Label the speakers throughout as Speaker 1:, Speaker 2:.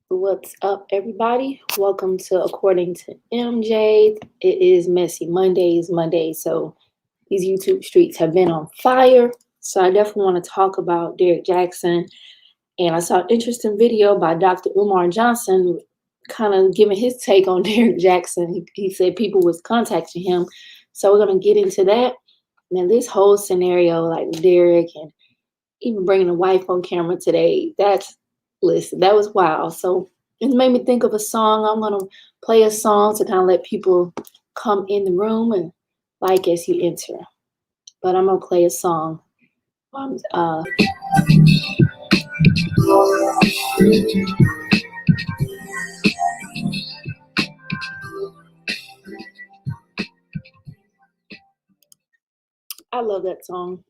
Speaker 1: What's up, everybody? Welcome to According to MJ. It is Messy Monday, so these YouTube streets have been on fire. So I definitely want to talk about Derrick Jaxn. And I saw an interesting video by Dr. Umar Johnson kind of giving his take on Derrick Jaxn. He said people was contacting him. So we're going to get into that. And then this whole scenario, like Derrick and even bringing a wife on camera today, listen, that was wild. So it made me think of a song. I'm gonna play a song to kind of let people come in the room and like as you enter. But I'm gonna play a song. Uh, I love that song.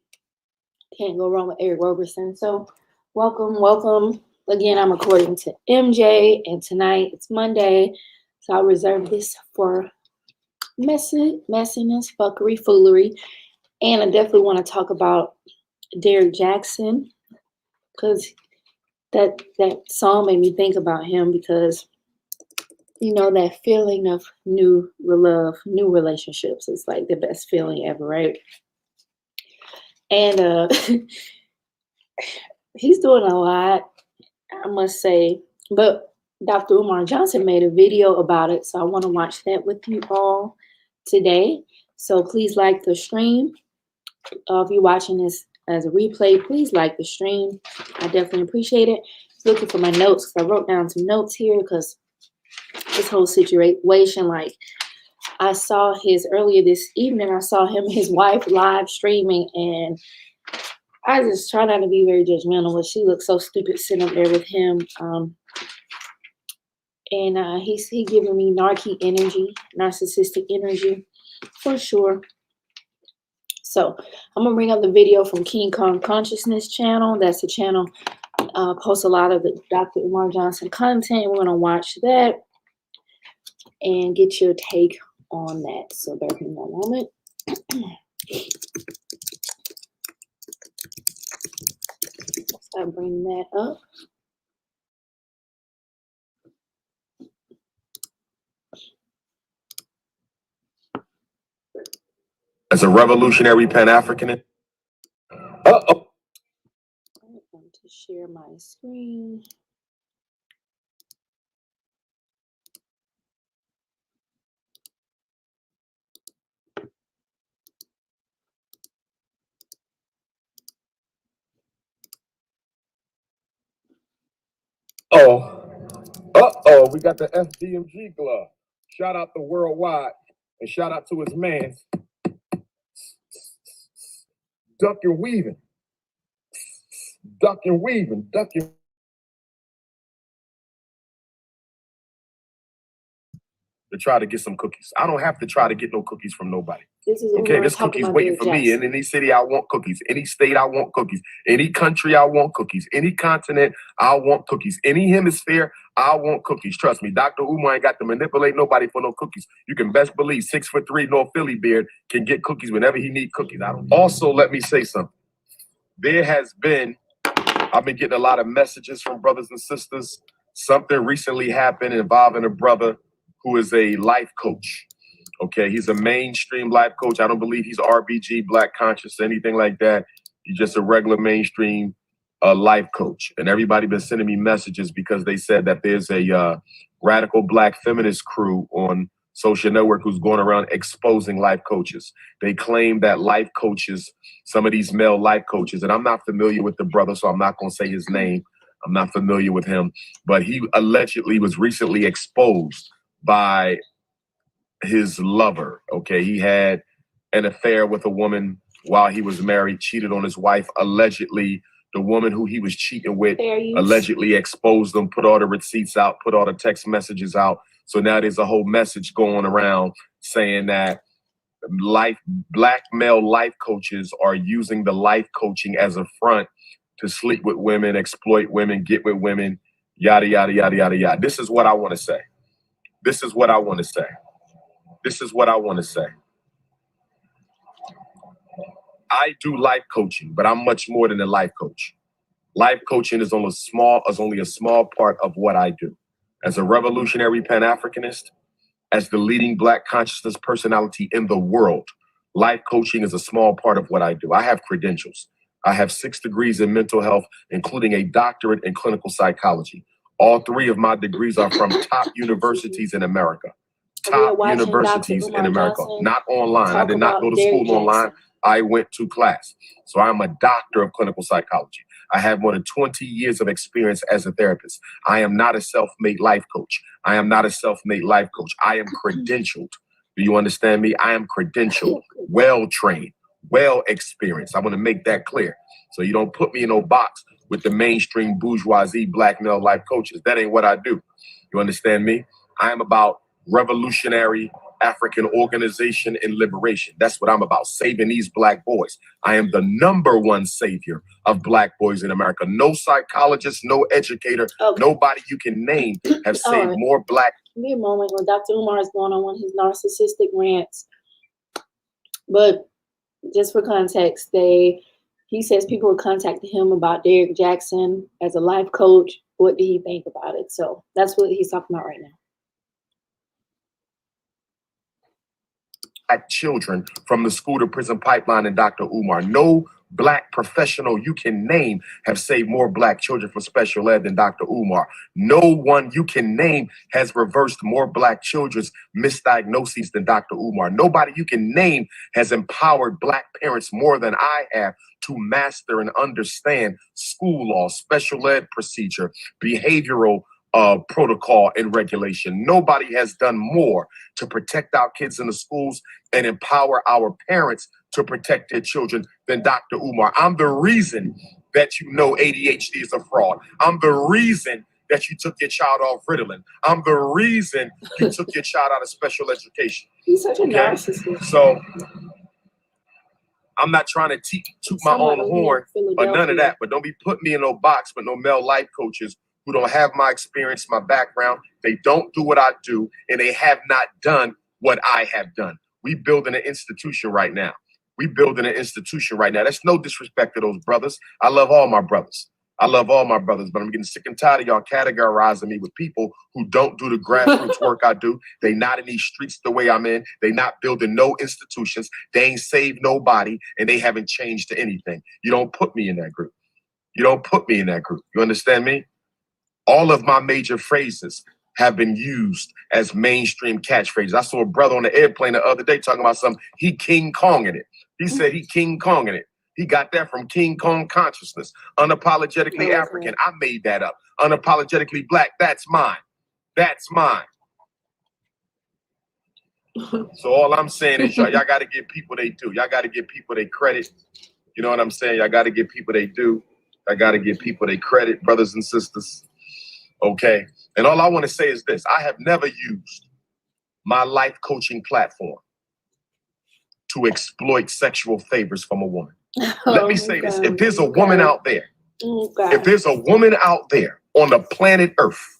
Speaker 1: Can't go wrong with Eric Roberson. So welcome. Again, I'm according to MJ, and tonight it's Monday. So I'll reserve this for messiness, fuckery, foolery. And I definitely want to talk about Derrick Jaxn because that song made me think about him because that feeling of new love, new relationships is like the best feeling ever, right? And he's doing a lot, I must say. But Dr. Umar Johnson made a video about it, so I want to watch that with you all today. So please like the stream. If you're watching this as a replay, please like the stream. I definitely appreciate it. Looking for my notes because I wrote down some notes here because this whole situation, like I saw earlier this evening, I saw him and his wife live streaming, and I just try not to be very judgmental, but she looks so stupid sitting up there with him. And he's giving me narcissistic energy for sure. So I'm gonna bring up the video from King Kong Consciousness channel. That's the channel posts a lot of the Dr. Umar Johnson content. We're gonna watch that and get your take on that. So bear with me one moment. Start bringing that up.
Speaker 2: As a revolutionary Pan-Africanist. Uh-oh.
Speaker 1: I'm going to share my screen.
Speaker 2: Uh-oh, we got the FDMG glove. Shout out to Worldwide and shout out to his man. Duck and weaving. To try to get some cookies. I don't have to try to get no cookies from nobody. This cookie's waiting for me. In any city, I want cookies. Any state, I want cookies. Any country, I want cookies. Any continent, I want cookies. Any hemisphere, I want cookies. Trust me, Dr. Umar ain't got to manipulate nobody for no cookies. You can best believe 6'3" North Philly beard can get cookies whenever he need cookies. Also, let me say something. I've been getting a lot of messages from brothers and sisters. Something recently happened involving a brother who is a life coach. Okay, he's a mainstream life coach. I don't believe he's RBG, Black Conscious, anything like that. He's just a regular mainstream life coach. And everybody been sending me messages because they said that there's a radical Black feminist crew on social network who's going around exposing life coaches. They claim that life coaches, some of these male life coaches, and I'm not familiar with the brother, so I'm not going to say his name. I'm not familiar with him, but he allegedly was recently exposed by his lover. Okay, he had an affair with a woman while he was married, cheated on his wife. Allegedly, the woman who he was cheating with allegedly exposed them, put all the receipts out, put all the text messages out. So now there's a whole message going around saying that Black male life coaches are using the life coaching as a front to sleep with women, exploit women, get with women, yada, yada, yada, yada, yada. This is what I want to say. I do life coaching, but I'm much more than a life coach. Life coaching is only a small part of what I do. as a revolutionary Pan-Africanist, as the leading Black consciousness personality in the world, life coaching is a small part of what I do. I have credentials. I have 6 degrees in mental health, including a doctorate in clinical psychology. All 3 of my degrees are from top universities in America. Top universities in America, not online. I did not go to school online. I went to class. So I'm a doctor of clinical psychology. I have more than 20 years of experience as a therapist. I am not a self-made life coach. I am not a self-made life coach. I am credentialed. Do you understand me? I am credentialed, well-trained, well-experienced. I want to make that clear. So you don't put me in no box with the mainstream bourgeoisie black male life coaches. That ain't what I do. You understand me? I am about revolutionary African organization and liberation. That's what I'm about, saving these Black boys. I am the #1 savior of Black boys in America. No psychologist, no educator, nobody you can name have saved more Black.
Speaker 1: Give me a moment when Dr. Umar is going on one of his narcissistic rants. But just for context, he says people were contacting him about Derrick Jaxn as a life coach. What do he think about it? So that's what he's talking about right now.
Speaker 2: Black children from the school to prison pipeline and Dr. Umar. No Black professional you can name have saved more Black children from special ed than Dr. Umar. No one you can name has reversed more Black children's misdiagnoses than Dr. Umar. Nobody you can name has empowered Black parents more than I have to master and understand school law, special ed procedure, behavioral protocol and regulation. Nobody has done more to protect our kids in the schools and empower our parents to protect their children than Dr. Umar. I'm the reason that you know ADHD is a fraud. I'm the reason that you took your child off Ritalin. I'm the reason you took your child out of special education.
Speaker 1: He's such a narcissist.
Speaker 2: So I'm not trying to toot my own horn or none of that, but don't be putting me in no box with no male life coaches who don't have my experience, my background. They don't do what I do, and they have not done what I have done. We building an institution right now. That's no disrespect to those brothers. I love all my brothers. But I'm getting sick and tired of y'all categorizing me with people who don't do the grassroots work I do. They not in these streets the way I'm in. They not building no institutions. They ain't saved nobody, and they haven't changed to anything. You don't put me in that group. You understand me? All of my major phrases have been used as mainstream catchphrases. I saw a brother on the airplane the other day talking about something. He King Konging it. He said he King Konging it. He got that from King Kong consciousness. Unapologetically African. I made that up. Unapologetically Black. That's mine. So all I'm saying is y'all got to give people they do. Y'all got to give people they credit. You know what I'm saying? Y'all got to give people they do. I got to give people they credit, brothers and sisters. Okay. And all I want to say is this. I have never used my life coaching platform to exploit sexual favors from a woman. Let me say this. If there's a woman out there, if there's a woman out there on the planet Earth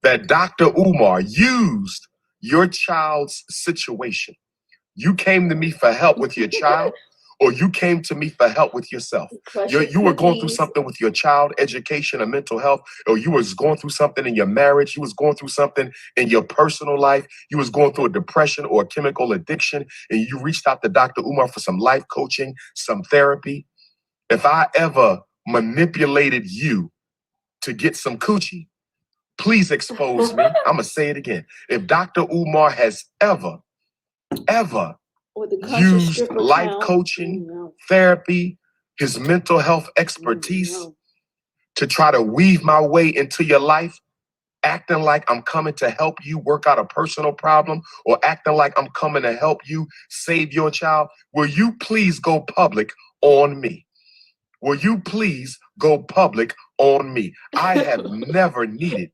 Speaker 2: that Dr. Umar used your child's situation, you came to me for help with your child, or you came to me for help with yourself. You were going through something with your child, education or mental health, or you was going through something in your marriage, you was going through something in your personal life, you was going through a depression or a chemical addiction, and you reached out to Dr. Umar for some life coaching, some therapy. If I ever manipulated you to get some coochie, please expose me. I'm going to say it again. If Dr. Umar has ever used life coaching, therapy, his mental health expertise to try to weave my way into your life, acting like I'm coming to help you work out a personal problem or acting like I'm coming to help you save your child, will you please go public on me? I have never needed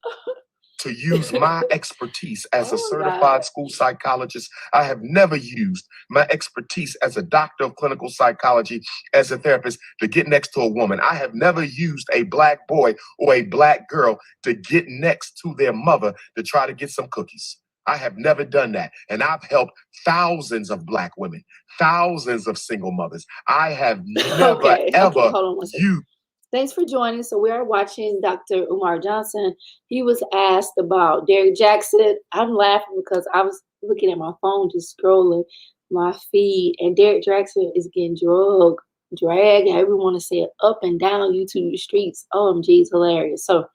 Speaker 2: to use my expertise as a certified school psychologist. I have never used my expertise as a doctor of clinical psychology, as a therapist, to get next to a woman. I have never used a Black boy or a Black girl to get next to their mother to try to get some cookies. I have never done that. And I've helped thousands of Black women, thousands of single mothers. I have never, ever used.
Speaker 1: Thanks for joining. So we are watching Dr. Umar Johnson. He was asked about Derrick Jaxn. I'm laughing because I was looking at my phone, just scrolling my feed, and Derrick Jaxn is getting dragged, however you want to say it, up and down YouTube streets. OMG, it's hilarious. So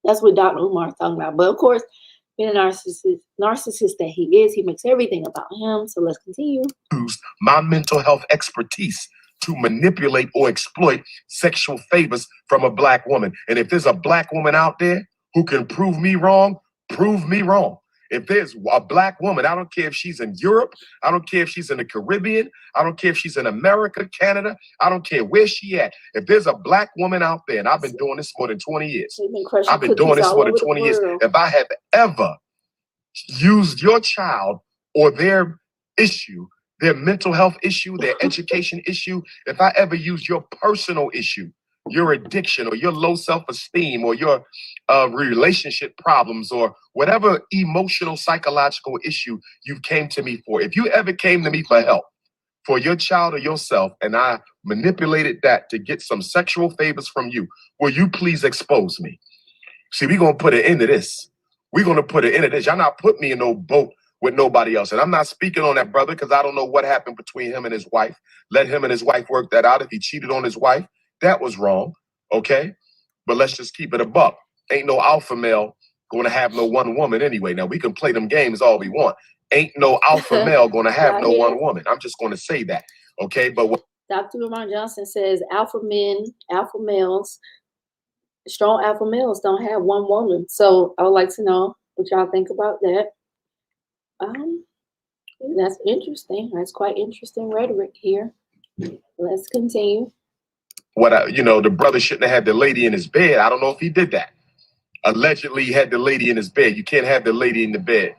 Speaker 1: that's what Dr. Umar is talking about. But of course, being a narcissist that he is, he makes everything about him. So let's continue.
Speaker 2: Use my mental health expertise to manipulate or exploit sexual favors from a black woman. And if there's a black woman out there who can prove me wrong, prove me wrong. If there's a black woman, I don't care if she's in Europe, I don't care if she's in the Caribbean, I don't care if she's in America, Canada, I don't care where she at. If there's a black woman out there, and I've been doing this more than 20 years, I've been doing this more than 20 years. If I have ever used your child or their issue, their mental health issue, their education issue, if I ever use your personal issue, your addiction or your low self-esteem or your relationship problems or whatever emotional, psychological issue you came to me for, if you ever came to me for help for your child or yourself, and I manipulated that to get some sexual favors from you, will you please expose me? See, we're going to put an end to this. We're going to put an end to this. Y'all not put me in no boat with nobody else. And I'm not speaking on that brother because I don't know what happened between him and his wife. Let him and his wife work that out. If he cheated on his wife, that was wrong. Okay? But let's just keep it a buck. Ain't no alpha male going to have no one woman anyway. Now, we can play them games all we want. Ain't no alpha male going to have no one woman. I'm just going to say that. Okay? But what
Speaker 1: Dr. Umar Johnson says alpha males, strong alpha males don't have one woman. So I would like to know what y'all think about that. That's interesting. That's quite interesting rhetoric here. Let's continue.
Speaker 2: The brother shouldn't have had the lady in his bed. I don't know if he did that. Allegedly, he had the lady in his bed. You can't have the lady in the bed.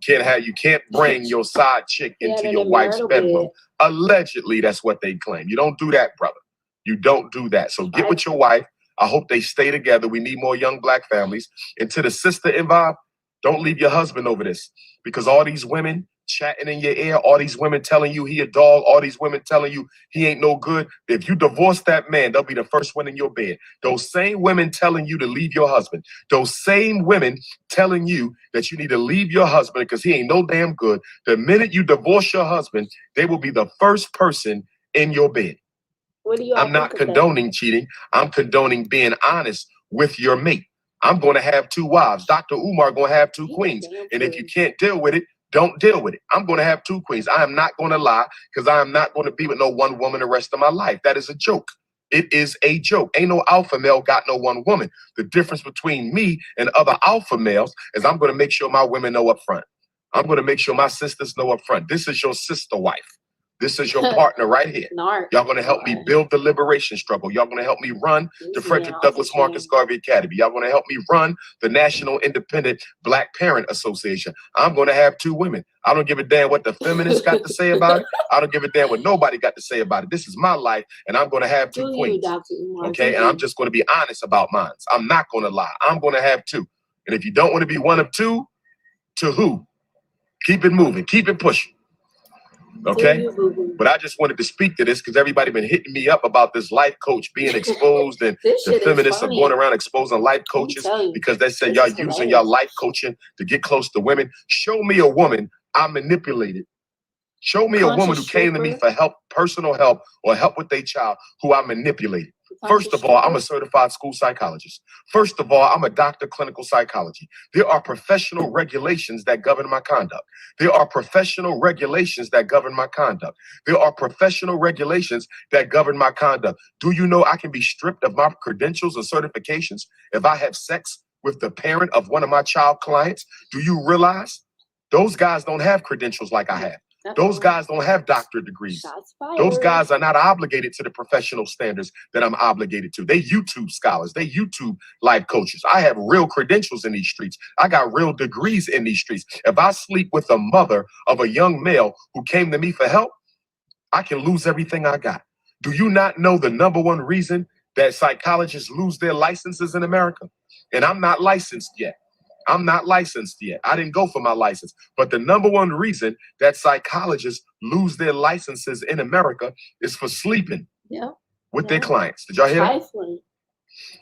Speaker 2: You can't bring your side chick into your wife's bedroom. Allegedly, that's what they claim. You don't do that, brother. You don't do that. So get with your wife. I hope they stay together. We need more young black families. And to the sister involved, don't leave your husband over this, because all these women chatting in your ear, all these women telling you he a dog, all these women telling you he ain't no good. If you divorce that man, they'll be the first one in your bed. Those same women telling you to leave your husband, those same women telling you that you need to leave your husband because he ain't no damn good. The minute you divorce your husband, they will be the first person in your bed. I'm not condoning cheating. I'm condoning being honest with your mate. I'm going to have 2 wives. Dr. Umar going to have 2 queens. And if you can't deal with it, don't deal with it. I'm going to have 2 queens. I am not going to lie, because I am not going to be with no one woman the rest of my life. That is a joke. It is a joke. Ain't no alpha male got no one woman. The difference between me and other alpha males is I'm going to make sure my women know up front. I'm going to make sure my sisters know up front. This is your sister wife. This is your partner right here. Y'all going to help me build the liberation struggle. Y'all going to help me run the Frederick Douglass Marcus Garvey Academy. Y'all going to help me run the National Independent Black Parent Association. I'm going to have 2 women. I don't give a damn what the feminists got to say about it. I don't give a damn what nobody got to say about it. This is my life, and I'm going to have 2 queens. Okay, and I'm just going to be honest about mine. I'm not going to lie. I'm going to have 2. And if you don't want to be one of 2, to who? Keep it moving. Keep it pushing. Okay, but I just wanted to speak to this because everybody been hitting me up about this life coach being exposed, and the feminists are going around exposing life coaches because they said y'all using y'all life coaching to get close to women. Show me a woman I manipulated. Show me a woman who came to me for help, personal help, or help with their child who I manipulated. First of all, I'm a certified school psychologist. First of all, I'm a doctor of clinical psychology. There are professional regulations that govern my conduct. There are professional regulations that govern my conduct. There are professional regulations that govern my conduct. Do you know I can be stripped of my credentials and certifications if I have sex with the parent of one of my child clients? Do you realize those guys don't have credentials like I have? Those guys don't have doctorate degrees. Those guys are not obligated to the professional standards that I'm obligated to. They YouTube scholars. They YouTube life coaches. I have real credentials in these streets. I got real degrees in these streets. If I sleep with a mother of a young male who came to me for help, I can lose everything I got. Do you not know the number one reason that psychologists lose their licenses in America? And I'm not licensed yet. I'm not licensed yet. I didn't go for my license. But the number one reason that psychologists lose their licenses in America is for sleeping.
Speaker 1: Yeah.
Speaker 2: with their clients. Did y'all hear that?
Speaker 1: Trifling.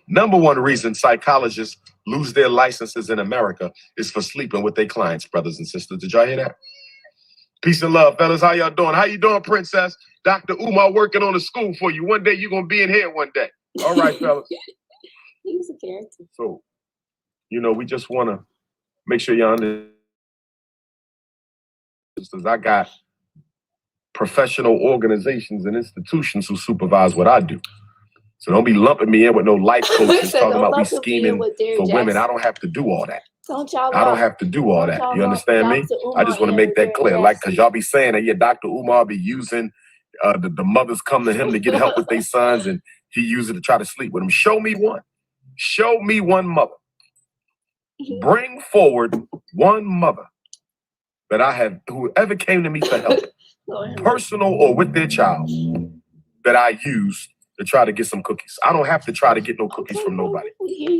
Speaker 2: Number one reason psychologists lose their licenses in America is for sleeping with their clients, brothers and sisters. Did y'all hear that? Peace and love, fellas. How y'all doing? How you doing, princess? Dr. Umar working on a school for you. One day you're going to be in here one day. All right, fellas.
Speaker 1: He's a character.
Speaker 2: So, you know, we just want to make sure y'all understand. I got professional organizations and institutions who supervise what I do. So don't be lumping me in with no life coaches talking about we scheming for women. I don't have to do all that. I don't have to do all that. You understand me? I just want to make that clear. Like, because y'all be saying that, yeah, Dr. Umar be using, the mothers come to him to get help with their sons, and he uses it to try to sleep with them. Show me one. Show me one mother. Bring forward one mother that I have, whoever came to me for help, personal or with their child, that I used to try to get some cookies. I don't have to try to get no cookies from nobody.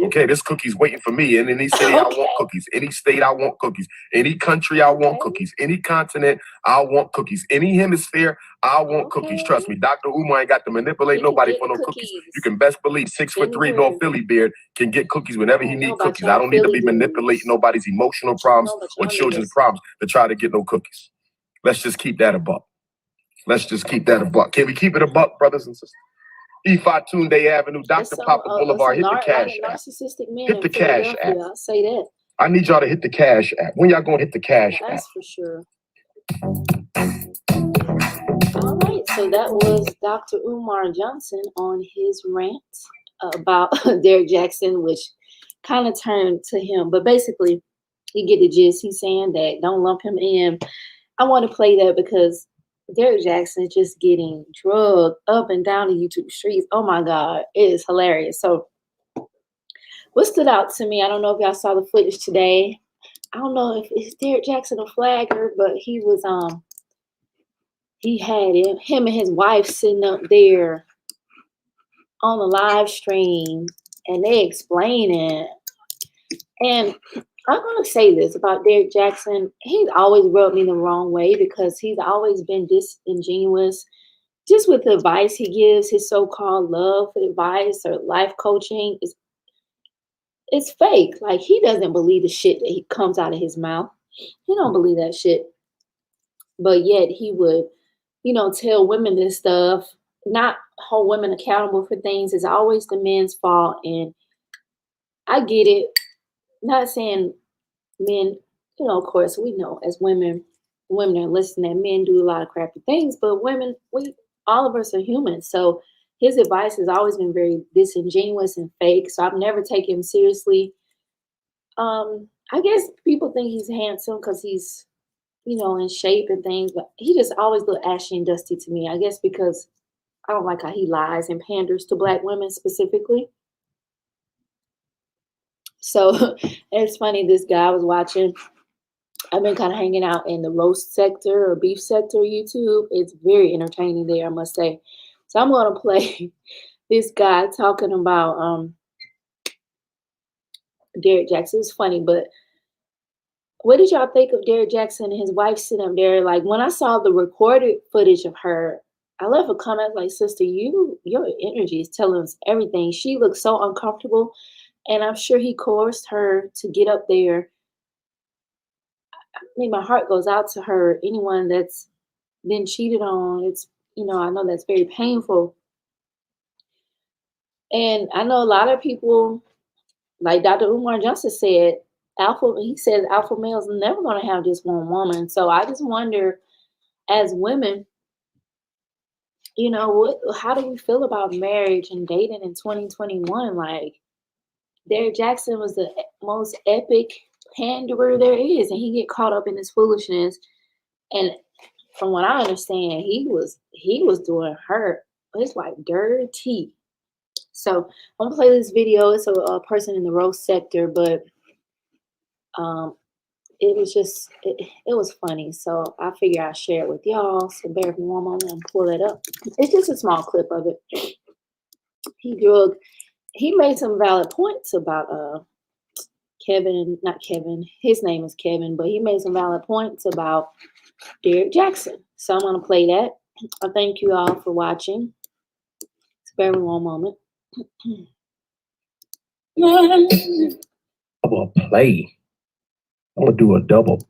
Speaker 2: Okay, this cookie's waiting for me. In any city, I want cookies. Any state, I want cookies. Any country, I want cookies. Any continent, I want cookies. Any hemisphere, I want cookies. Trust me, Dr. Umar ain't got to manipulate nobody for no cookies. You can best believe 6'3" North Philly beard can get cookies whenever he needs cookies. I don't need to be manipulating nobody's emotional problems or children's problems to try to get no cookies. Let's just keep that a buck. Let's just keep that a buck. Can we keep it a buck, brothers and sisters? Tunde Avenue, Dr. Papa Boulevard, hit the cash app. Hit the cash app.
Speaker 1: I'll say that.
Speaker 2: I need y'all to hit the cash app. When y'all gonna hit the cash app?
Speaker 1: That's for sure. All right, so that was Dr. Umar Johnson on his rant about Derrick Jaxn, which kind of turned to him. But basically, you get the gist. He's saying that don't lump him in. I want to play that because Derrick Jaxn is just getting drugged up and down the YouTube streets. Oh my God, it is hilarious. So what stood out to me, I don't know if y'all saw the footage today. I don't know if it's Derrick Jaxn a flagger, but he was he had him and his wife sitting up there on the live stream and they explaining. And I'm going to say this about Derrick Jaxn. He's always rubbed me the wrong way because he's always been disingenuous just with the advice he gives, his so-called love advice or life coaching. It's fake. Like, he doesn't believe the shit that he comes out of his mouth. He don't believe that shit. But yet he would, tell women this stuff, not hold women accountable for things. It's always the men's fault. And I get it. Not saying men, of course, we know as women are listening that men do a lot of crappy things, but women, all of us are human. So his advice has always been very disingenuous and fake. So I've never taken him seriously. I guess people think he's handsome because he's, in shape and things, but he just always looked ashy and dusty to me. I guess because I don't like how he lies and panders to Black women specifically. So it's funny, this guy I was watching, I've been kind of hanging out in the roast sector or beef sector of YouTube. It's very entertaining there, I must say. So I'm going to play this guy talking about Derrick Jaxn. It's funny, but what did y'all think of Derrick Jaxn and his wife sitting up there? Like, when I saw the recorded footage of her, I left a comment like, sister, your energy is telling us everything. She looks so uncomfortable. And I'm sure he coerced her to get up there. I mean, my heart goes out to her. Anyone that's been cheated on, it's, I know that's very painful. And I know a lot of people, like Dr. Umar Johnson said, he says alpha males are never going to have just one woman. So I just wonder, as women, how do we feel about marriage and dating in 2021? Like, Derrick Jaxn was the most epic panderer there is, and he get caught up in this foolishness. And from what I understand, he was doing her, his wife, dirty. So I'm gonna play this video. It's a person in the roast sector, but it was just it was funny. So I figure I'll share it with y'all. So bear with me one moment and pull it up. It's just a small clip of it. He made some valid points about not Kevin, his name is Kevin, but he made some valid points about Derrick Jaxn. So I'm going to play that. I thank you all for watching. Spare me one moment.
Speaker 3: Double play. I'm gonna do a double.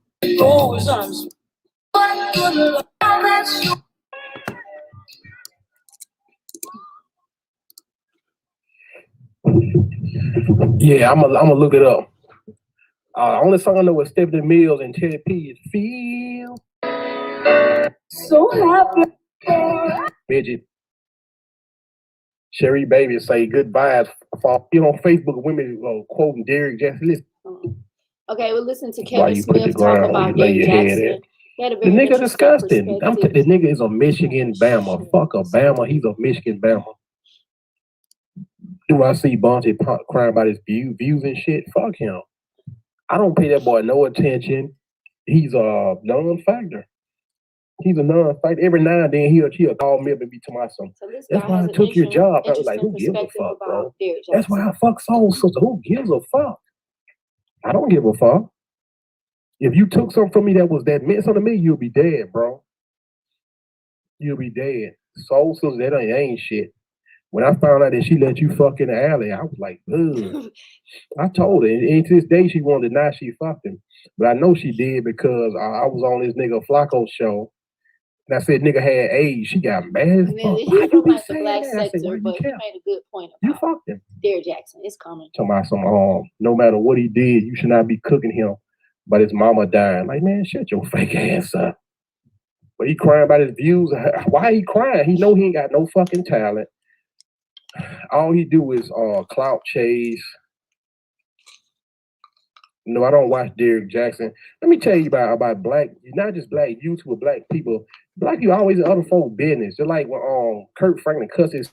Speaker 3: Yeah, I'm gonna look it up. Only song I know is Stephanie Mills and Teddy P is Feel So Happy. Midget. Sherry Baby say good vibes. You know, on Facebook, women quoting Derrick Jaxn.
Speaker 1: Okay, we'll listen to Kevin Smith talk about Derrick Jaxn.
Speaker 3: The nigga disgusting. The nigga is a Michigan Bama. Fuck a Bama. He's a Michigan Bama. Do I see Bonte crying about his views and shit? Fuck him. I don't pay that boy no attention. He's a non-factor. He's a non-factor. Every now and then he'll call me up and be to my son. So that's why I took your job. I was like, who gives a fuck, bro? That's why I fuck soul sister. Who gives a fuck? I don't give a fuck. If you took something from me that meant something to me, you'll be dead, bro. You'll be dead. Soul sister, that ain't shit. When I found out that she let you fuck in the alley, I was like, ugh. I told her, and to this day she won't deny she fucked him. But I know she did because I was on this nigga Flacco show, and I said nigga had AIDS. She got mad as fuck.
Speaker 1: He's from like the black sector, but he made a good point about
Speaker 3: you fucked him.
Speaker 1: Derrick Jaxn. It's coming.
Speaker 3: Talking about some no matter what he did, you should not be cooking him. But his mama dying. Like, man, shut your fake ass up. But he crying about his views. Why he crying? He know he ain't got no fucking talent. All he do is clout chase. No, I don't watch Derrick Jaxn. Let me tell you about black, not just black youth, but black people. Black people always in other folks' business. Just like when Kurt Franklin cussed his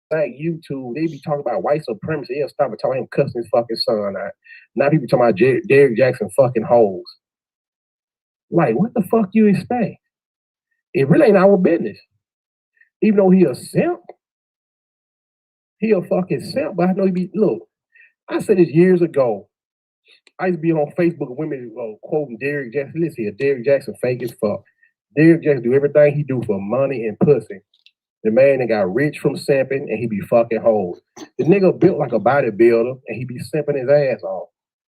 Speaker 3: black YouTube, they be talking about white supremacy. They'll stop and talk him cussing his fucking son out. Now people talking about Derrick Jaxn fucking hoes. Like, what the fuck you expect? It really ain't our business. Even though he a simp, he a fucking simp, but I know he be, look, I said this years ago. I used to be on Facebook with women quoting Derrick Jaxn. Listen here, Derrick Jaxn fake as fuck. Derrick Jaxn do everything he do for money and pussy. The man that got rich from simping and he be fucking hoes. The nigga built like a bodybuilder and he be simping his ass off.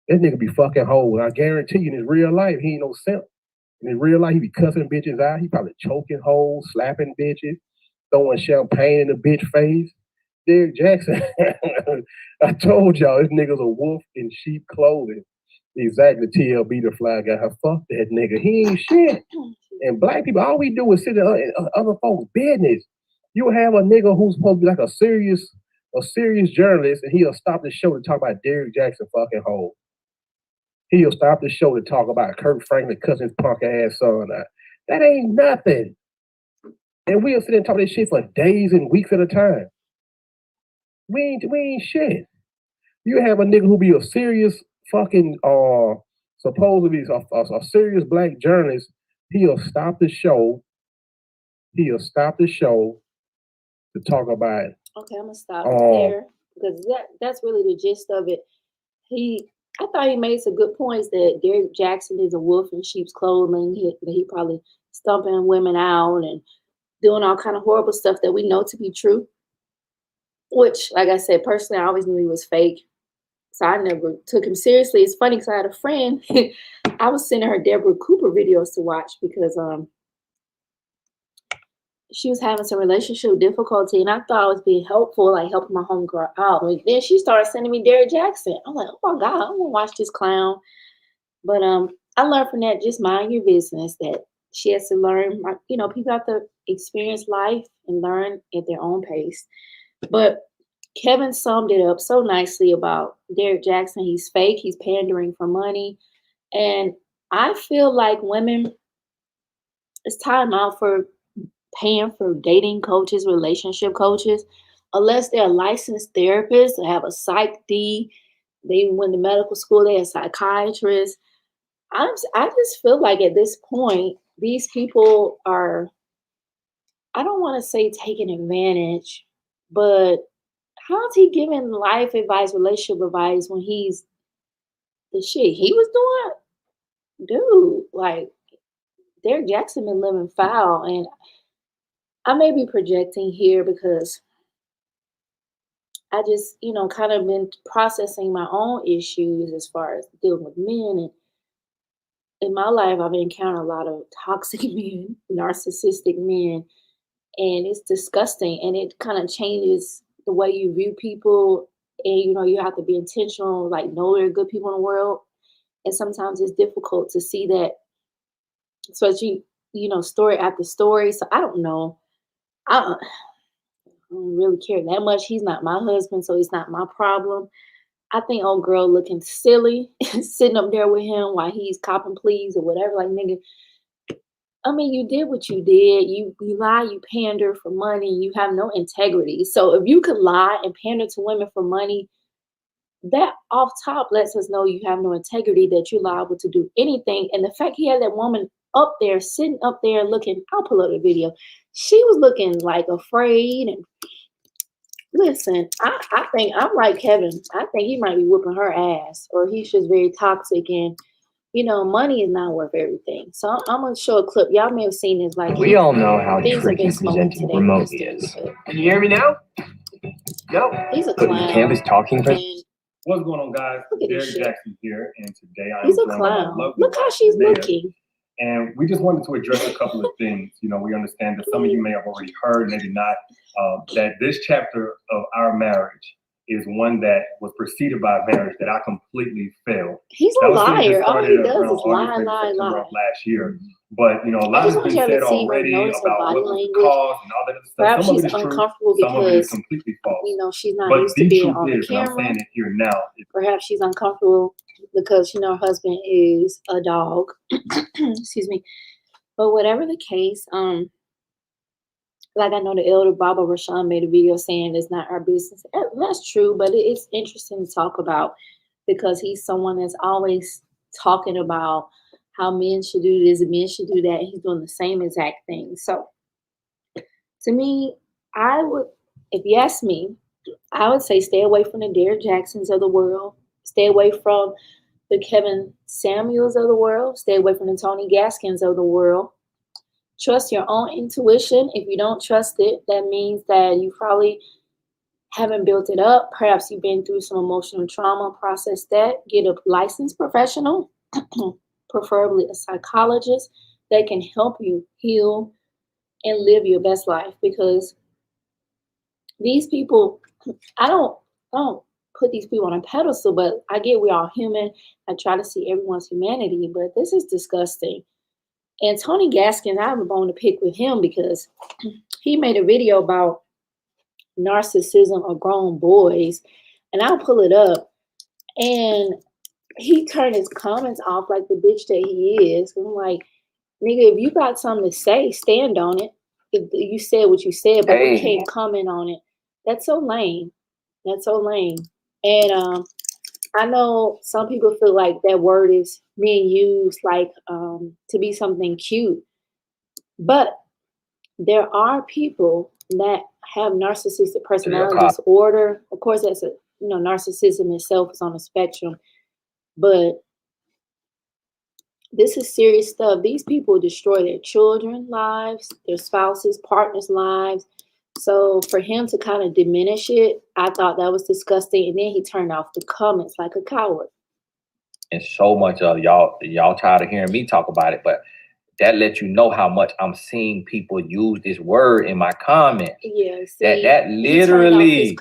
Speaker 3: That nigga be fucking hoes. I guarantee you in his real life, he ain't no simp. In his real life, he be cussing bitches out. He probably choking hoes, slapping bitches, throwing champagne in the bitch face. Derrick Jaxn, I told y'all, this nigga's a wolf in sheep clothing. Exactly, TLB the fly guy. Fuck that nigga. He ain't shit. And black people, all we do is sit in other folks' business. You have a nigga who's supposed to be like a serious journalist, and he'll stop the show to talk about Derrick Jaxn fucking hole. He'll stop the show to talk about Kurt Franklin cussing his punk ass son out. That ain't nothing. And we'll sit and talk this shit for days and weeks at a time. We ain't shit. You have a nigga who be a serious fucking supposed to be a serious black journalist. He'll stop the show. He'll stop the show to talk about it.
Speaker 1: Okay, I'm gonna stop there because that's really the gist of it. I thought he made some good points that Derrick Jaxn is a wolf in sheep's clothing. He probably stumping women out and doing all kind of horrible stuff that we know to be true. Which, like I said, personally, I always knew he was fake. So I never took him seriously. It's funny because I had a friend. I was sending her Deborah Cooper videos to watch because she was having some relationship difficulty, and I thought I was being helpful, like helping my homegirl out. And then she started sending me Derrick Jaxn. I'm like, oh my God, I'm gonna watch this clown. But I learned from that, just mind your business, that she has to learn, people have to experience life and learn at their own pace. But Kevin summed it up so nicely about Derrick Jaxn. He's fake. He's pandering for money. And I feel like women, it's time out for paying for dating coaches, relationship coaches, unless they're licensed therapists, they have a psych D, they went to medical school, they're a psychiatrist. I just feel like at this point, these people are, I don't want to say taking advantage, but how's he giving life advice, relationship advice when he's the shit he was doing? Dude, like Derrick Jaxn been living foul, and I may be projecting here because I just, kind of been processing my own issues as far as dealing with men. And in my life, I've encountered a lot of toxic men, narcissistic men, and it's disgusting. And it kind of changes the way you view people. And, you have to be intentional, like, know there are good people in the world. And sometimes it's difficult to see that, especially, story after story. So I don't know. I don't really care that much. He's not my husband, so it's not my problem. I think old girl looking silly, sitting up there with him while he's copping pleas or whatever. Like, nigga, I mean, you did what you did. You lie, you pander for money. You have no integrity. So if you could lie and pander to women for money, that off top lets us know you have no integrity, that you're liable to do anything. And the fact he had that woman up there, sitting up there looking, I'll pull up the video. She was looking like afraid. And listen, I think I'm like Kevin. I think he might be whooping her ass, or he's just very toxic. And money is not worth everything. So I'm gonna show a clip. Y'all may have seen this. Like,
Speaker 4: we all know how
Speaker 1: things have
Speaker 4: tricky
Speaker 1: been smoking
Speaker 4: presenting
Speaker 1: today.
Speaker 4: remotely is. Can you hear me now? No.
Speaker 1: He's a
Speaker 4: Putting
Speaker 1: clown.
Speaker 4: campus talking.
Speaker 1: And
Speaker 5: What's going on, guys?
Speaker 1: look at this
Speaker 5: Derrick
Speaker 1: shit.
Speaker 5: Jaxn here, and today I'm
Speaker 1: He's a
Speaker 5: joined by my
Speaker 1: clown.
Speaker 5: lovely
Speaker 1: Look how
Speaker 5: wife,
Speaker 1: she's
Speaker 5: Linnea.
Speaker 1: looking.
Speaker 5: And we just wanted to address a couple of things. We understand that some of you may have already heard, maybe not, that this chapter of our marriage is one that was preceded by a marriage that I completely failed.
Speaker 1: He's a liar. All he does is lie,
Speaker 5: August,
Speaker 1: lie,
Speaker 5: September
Speaker 1: lie.
Speaker 5: of last year. But a lot
Speaker 1: just
Speaker 5: has
Speaker 1: want
Speaker 5: been
Speaker 1: y'all to
Speaker 5: said
Speaker 1: see her,
Speaker 5: already
Speaker 1: notice her
Speaker 5: about
Speaker 1: body
Speaker 5: what was the
Speaker 1: language.
Speaker 5: cause and all that other stuff.
Speaker 1: Perhaps
Speaker 5: Some of
Speaker 1: she's
Speaker 5: it is true,
Speaker 1: uncomfortable
Speaker 5: some of it is
Speaker 1: because
Speaker 5: completely false.
Speaker 1: she's not
Speaker 5: But
Speaker 1: used to
Speaker 5: the
Speaker 1: being
Speaker 5: truth
Speaker 1: on the
Speaker 5: is, and I'm
Speaker 1: camera.
Speaker 5: saying it here now,
Speaker 1: Perhaps she's uncomfortable because her husband is a dog. Excuse me. But whatever the case, like I know the elder Baba Rashan made a video saying it's not our business. That's true, but it's interesting to talk about because he's someone that's always talking about how men should do this and men should do that. And he's doing the same exact thing. So to me, if you ask me, I would say stay away from the Derrick Jaxns of the world. Stay away from the Kevin Samuels of the world. Stay away from the Tony Gaskins of the world. Trust your own intuition. If you don't trust it, that means that you probably haven't built it up. Perhaps you've been through some emotional trauma. Process that. Get a licensed professional, preferably a psychologist that can help you heal and live your best life. Because these people, I don't put these people on a pedestal, but I get we're all human. I try to see everyone's humanity, but this is disgusting. And Tony Gaskins, I have a bone to pick with him because he made a video about narcissism of grown boys, and I'll pull it up. And he turned his comments off like the bitch that he is. I'm like, nigga, if you got something to say, stand on it. If you said what you said, but you can't comment on it. That's so lame. That's so lame. And I know some people feel like that word is being used like to be something cute, but there are people that have narcissistic personality disorder. Of course, that's narcissism itself is on a spectrum, but this is serious stuff. These people destroy their children's lives, their spouses, partners' lives. So for him to kind of diminish it, I thought that was disgusting. And then he turned off the comments like a coward.
Speaker 4: And so much of y'all tired of hearing me talk about it, but that lets you know how much I'm seeing people use this word in my comments.
Speaker 1: Yeah,
Speaker 4: see, that literally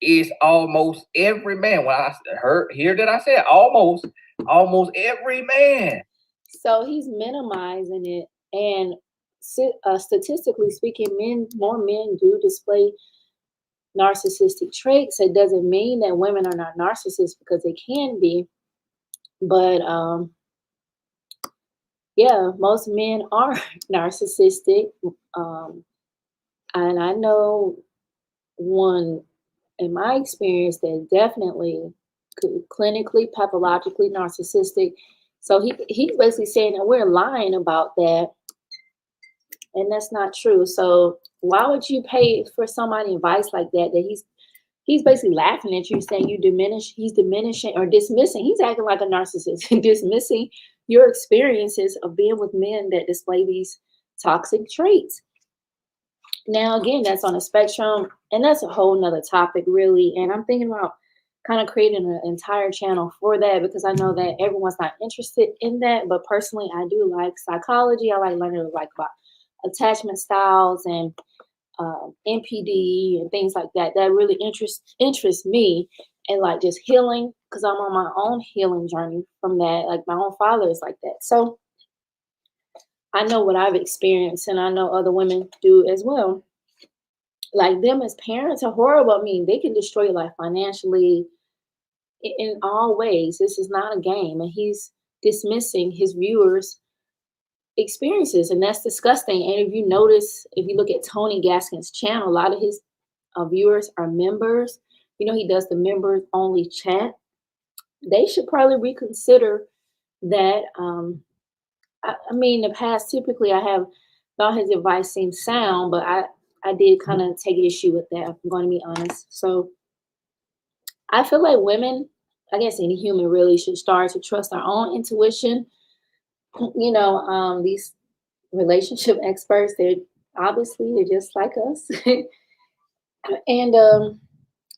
Speaker 4: is almost every man. When I hear that I said almost every man.
Speaker 1: So he's minimizing it, and statistically speaking, more men do display narcissistic traits. It doesn't mean that women are not narcissists, because they can be, but yeah, most men are narcissistic. And I know one in my experience that definitely clinically, pathologically narcissistic. So he's basically saying that we're lying about that, and that's not true. So why would you pay for somebody advice like that? That he's basically laughing at you, saying he's diminishing or dismissing. He's acting like a narcissist, dismissing your experiences of being with men that display these toxic traits. Now, again, that's on a spectrum, and that's a whole nother topic, really. And I'm thinking about kind of creating an entire channel for that because I know that everyone's not interested in that. But personally, I do like psychology. I like learning like about attachment styles and NPD and things like that. That really interests me, and like just healing because I'm on my own healing journey from that. Like my own father is like that, so I know what I've experienced, and I know other women do as well. Like them as parents are horrible. I mean, they can destroy your life financially in all ways. This is not a game, and he's dismissing his viewers' experiences, and that's disgusting. And if you notice, if you look at Tony Gaskin's channel, a lot of his viewers are members. You know, he does the members only chat. They should probably reconsider that. I mean, in the past, typically I have thought his advice seemed sound, but I did kind of take issue with that. I'm going to be honest. So I feel like women, I guess any human really should start to trust our own intuition. You know, these relationship experts, they're just like us. And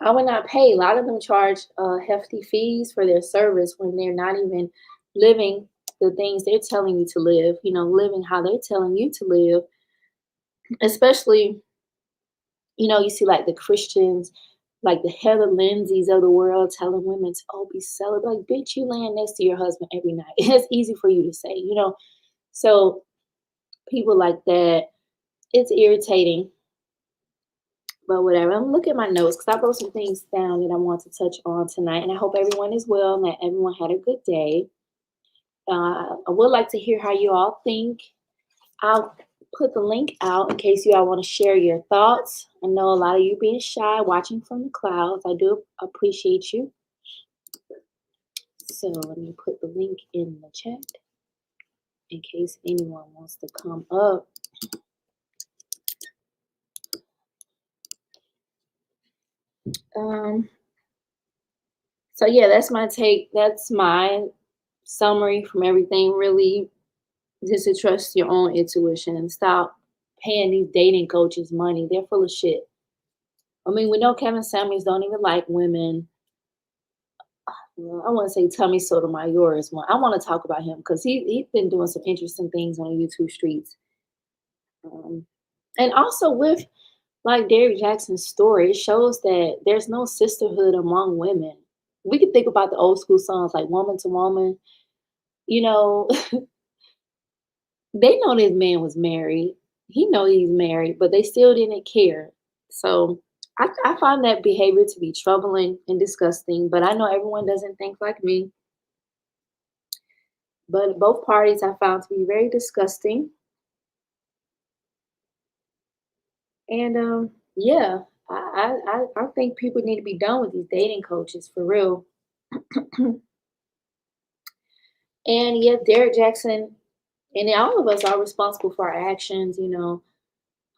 Speaker 1: I would not pay. A lot of them charge hefty fees for their service when they're not even living the things they're telling you to live, you know, living how they're telling you to live. Especially, you know, you see like the Christians, like the Heather Lindsays of the world telling women to, oh, be celibate. Like, bitch, you laying next to your husband every night. It's easy for you to say, you know. So people like that, it's irritating. But whatever. I'm looking at my notes because I wrote some things down that I want to touch on tonight. And I hope everyone is well and that everyone had a good day. I would like to hear how you all think. I'll put the link out in case you all want to share your thoughts. I know a lot of you being shy, watching from the clouds. I do appreciate you. So let me put the link in the chat in case anyone wants to come up. So yeah, that's my take. That's my summary from everything. Really, just to trust your own intuition and stop paying these dating coaches money. They're full of shit. I mean, we know Kevin Samuels don't even like women. Well, I want to say Tommy Sotomayor is one. I want to talk about him because he's been doing some interesting things on the YouTube streets. And also with like Derrick Jaxn's story, it shows that there's no sisterhood among women. We can think about the old school songs like Woman to Woman. You know, they know this man was married. He know he's married, but they still didn't care. So I find that behavior to be troubling and disgusting, but I know everyone doesn't think like me. But both parties I found to be very disgusting. And yeah, I think people need to be done with these dating coaches for real. And yeah, Derrick Jaxn and all of us are responsible for our actions. You know,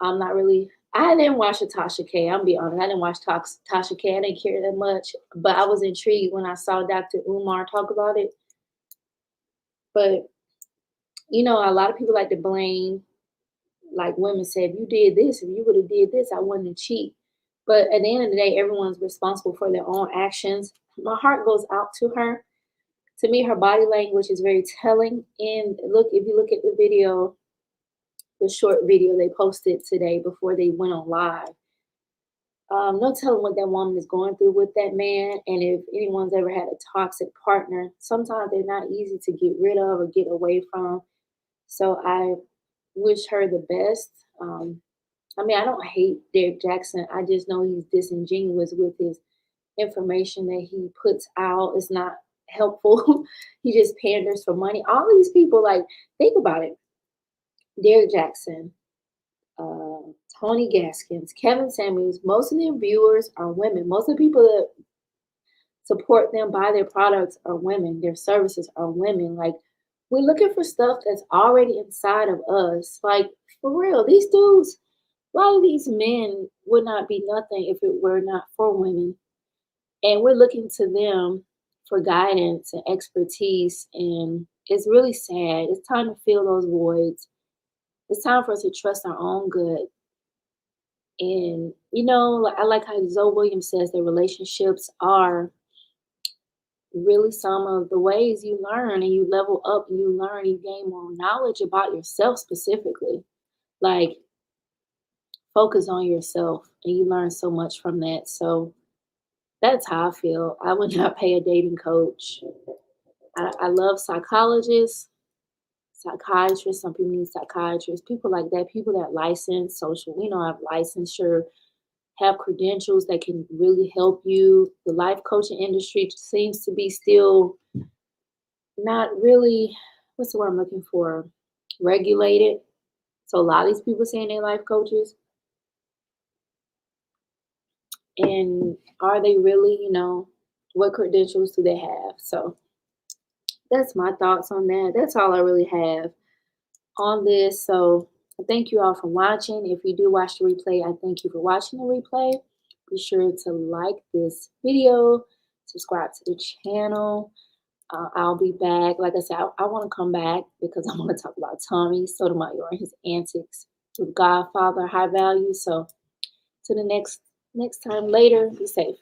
Speaker 1: I'm not really. I didn't watch the Tasha K. I'm be honest. I didn't watch Tasha K. I didn't care that much, but I was intrigued when I saw Dr. Umar talk about it. But you know, a lot of people like to blame, like women said, if you did this, if you would have did this, I wouldn't cheat. But at the end of the day, everyone's responsible for their own actions. My heart goes out to her. To me, her body language is very telling. And look, if you look at the video, the short video they posted today before they went on live, no telling what that woman is going through with that man. And if anyone's ever had a toxic partner, sometimes they're not easy to get rid of or get away from. So I wish her the best. I mean, I don't hate Derrick Jaxn. I just know he's disingenuous with his information that he puts out. It's not helpful. He just panders for money. All these people, like, think about it. Derrick Jaxn, Tony Gaskins, Kevin Samuels, most of their viewers are women. Most of the people that support them, buy their products are women. Their services are women. Like, we're looking for stuff that's already inside of us. Like, for real, these dudes, a lot of these men would not be nothing if it were not for women. And we're looking to them for guidance and expertise. And it's really sad. It's time to fill those voids. it's time for us to trust our own good. And, you know, I like how Zoe Williams says that relationships are really some of the ways you learn and you level up and you learn, you gain more knowledge about yourself specifically. Like, focus on yourself and you learn so much from that. So that's how I feel. I would not pay a dating coach. I love psychologists, psychiatrists. Some people need psychiatrists, people like that, people that license social, have licensure, have credentials that can really help you. The life coaching industry seems to be still not really, what's the word I'm looking for? Regulated. So a lot of these people saying they're life coaches. And are they really, what credentials do they have? So that's my thoughts on that. That's all I really have on this. So thank you all for watching. If you do watch the replay, I thank you for watching the replay. Be sure to like this video, subscribe to the channel. I'll be back. Like I said, I want to come back because I want to talk about Tommy Sotomayor and his antics with Godfather High Value. So to the next time later, be safe.